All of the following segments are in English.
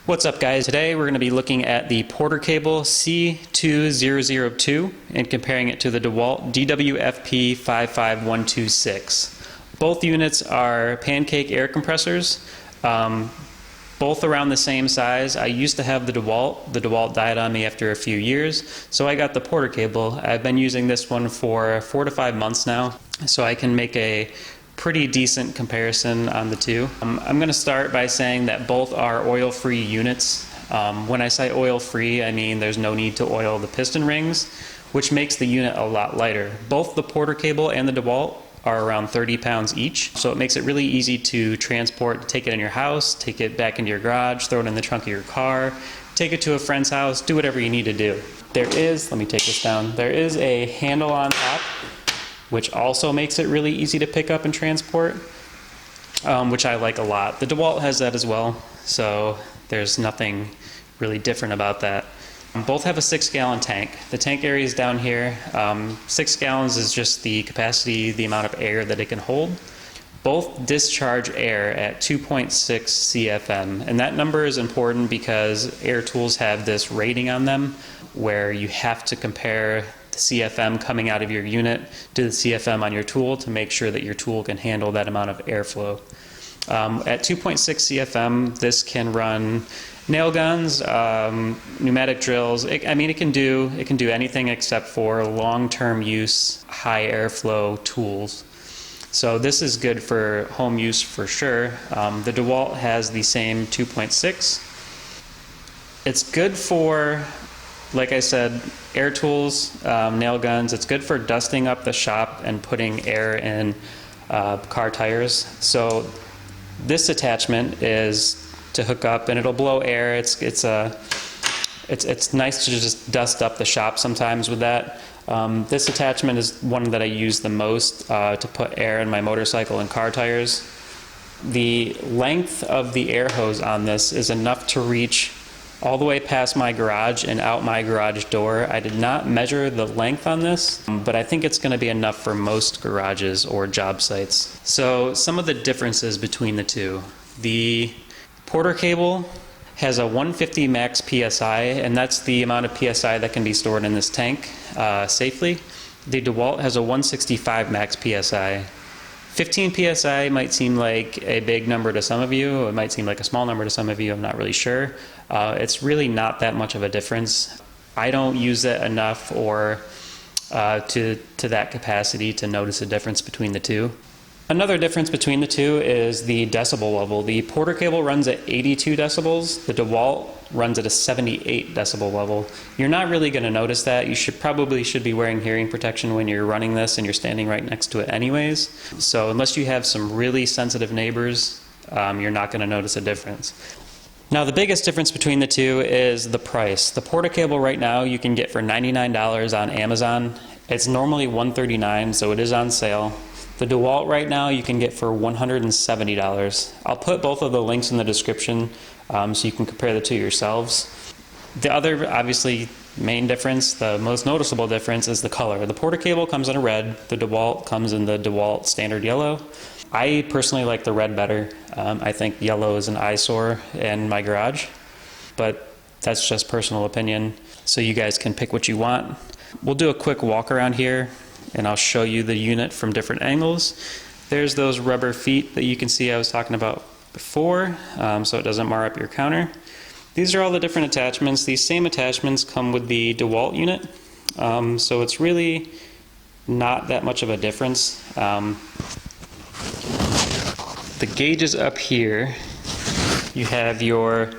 What's up, guys? Today we're going to be looking at the Porter Cable C2002 and comparing it to the DeWalt DWFP55126. Both units are pancake air compressors, both around the same size. I used to have the DeWalt died on me after a few years, so I got the Porter Cable. I've been using this one for 4 to 5 months now, so I can make a pretty decent comparison on the two. I'm going to start by saying that both are oil-free units. When I say oil-free, I mean there's no need to oil the piston rings, which makes the unit a lot lighter. Both the Porter Cable and the DeWalt are around 30 pounds each, so it makes it really easy to transport, take it in your house, take it back into your garage, throw it in the trunk of your car, take it to a friend's house, do whatever you need to do. There is, let me take this down, there is a handle on top, which also makes it really easy to pick up and transport, which I like a lot. The DeWalt has that as well, so there's nothing really different about that. Both have a 6-gallon tank. The tank area is down here. 6 gallons is just the capacity, the amount of air that it can hold. Both discharge air at 2.6 CFM, and that number is important because air tools have this rating on them where you have to compare the CFM coming out of your unit to the CFM on your tool to make sure that your tool can handle that amount of airflow. At 2.6 CFM, this can run nail guns, pneumatic drills. It can do anything except for long-term use, high airflow tools. So this is good for home use for sure. The DeWalt has the same 2.6. It's good for, like I said, air tools, nail guns. It's good for dusting up the shop and putting air in car tires. So this attachment is to hook up, and it'll blow air. It's nice to just dust up the shop sometimes with that. This attachment is one that I use the most to put air in my motorcycle and car tires. The length of the air hose on this is enough to reach all the way past my garage and out my garage door. I did not measure the length on this, but I think it's going to be enough for most garages or job sites. So some of the differences between the two. The Porter Cable has a 150 max PSI, and that's the amount of PSI that can be stored in this tank safely. The DeWalt has a 165 max PSI. 15 PSI might seem like a big number to some of you. It might seem like a small number to some of you. I'm not really sure. It's really not that much of a difference. I don't use it enough or to that capacity to notice a difference between the two. Another difference between the two is the decibel level. The Porter Cable runs at 82 decibels. The DeWalt runs at a 78 decibel level. You're not really going to notice that. You probably should be wearing hearing protection when you're running this and you're standing right next to it anyways. So unless you have some really sensitive neighbors, you're not going to notice a difference. Now the biggest difference between the two is the price. The Porter Cable right now you can get for $99 on Amazon. It's normally $139, so it is on sale. The DeWalt right now you can get for $170. I'll put both of the links in the description so you can compare the two yourselves. The other, obviously, main difference, the most noticeable difference, is the color. The Porter Cable comes in a red, the DeWalt comes in the DeWalt standard yellow. I personally like the red better. I think yellow is an eyesore in my garage, but that's just personal opinion, so you guys can pick what you want. We'll do a quick walk around here, and I'll show you the unit from different angles. There's those rubber feet that you can see I was talking about before, so it doesn't mar up your counter. These are all the different attachments. These same attachments come with the DeWalt unit, so it's really not that much of a difference. The gauges up here, you have your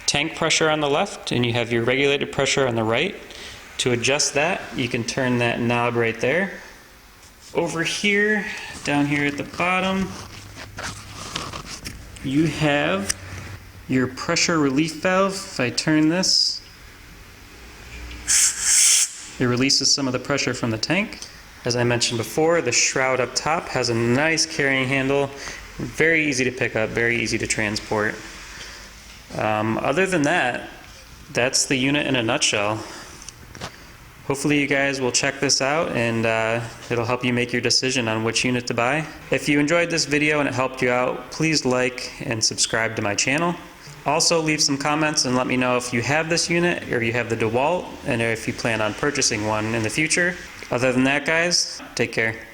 tank pressure on the left and you have your regulated pressure on the right. To adjust that, you can turn that knob right there. Over here, down here at the bottom, you have your pressure relief valve. If I turn this, it releases some of the pressure from the tank. As I mentioned before, the shroud up top has a nice carrying handle. Very easy to pick up, very easy to transport. Other than that, that's the unit in a nutshell. Hopefully you guys will check this out, and it'll help you make your decision on which unit to buy. If you enjoyed this video and it helped you out, please like and subscribe to my channel. Also, leave some comments and let me know if you have this unit or you have the DeWalt and if you plan on purchasing one in the future. Other than that, guys, take care.